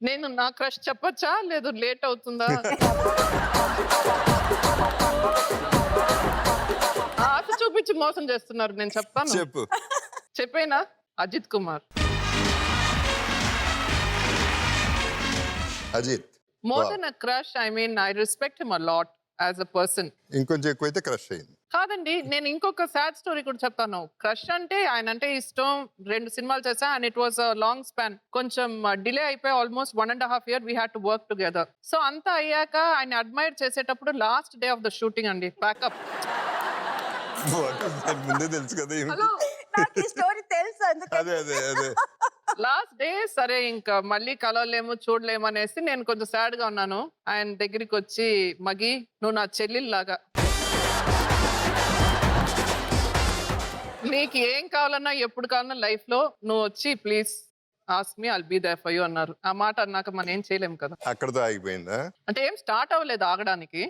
నేను నా క్రష్ చెప్పొచ్చా? లేదు లేట్ అవుతుందా? ఆశ చూపించి మోసం చేస్తున్నారు. నేను చెప్తాను. చెప్పు. చెప్పేనా? Ajith Kumar. Ajith. More Wow. Then a crush, I mean I respect him a lot as a person. ఇంకొంచెం ఎక్కువైతే క్రష్ అయింది. కాదండి, నేను ఇంకొక సాడ్ స్టోరీ కూడా చెప్తాను. క్రష్ అంటే ఆయన అంటే ఇష్టం. 2 సినిమాలు చేశా and it was a long span. కొంచెం డిలే అయిపోయి almost 1.5 year we had to work together. So అంతా అయ్యాక ఆయన అడ్మైర్ చేసేటప్పుడు last day of the shooting అండి, ప్యాకప్. What is that? ముందే తెలుసు కదా ఈమెకి. హలో, నాకు ఈ స్టోరీ తెలుసు అందుకే. అదే. లాస్ట్ డే సరే ఇంకా మళ్ళీ కలవలేము చూడలేము అనేసి నేను కొంచెం సాడ్ గా ఉన్నాను. ఆయన దగ్గరికి వచ్చి, మగి నువ్వు నా చెల్లెల్లాగా, నీకు ఏం కావాలన్నా ఎప్పుడు కావాలన్నా లైఫ్ లో నువ్వు వచ్చి please ask me, I'll be there for you అన్నారు. ఆ మాట అన్నాక మనం ఏం చేయలేము కదా. అక్కడతో ఆగిపోయిందా? అంటే ఏం స్టార్ట్ అవ్వలేదు ఆగడానికి.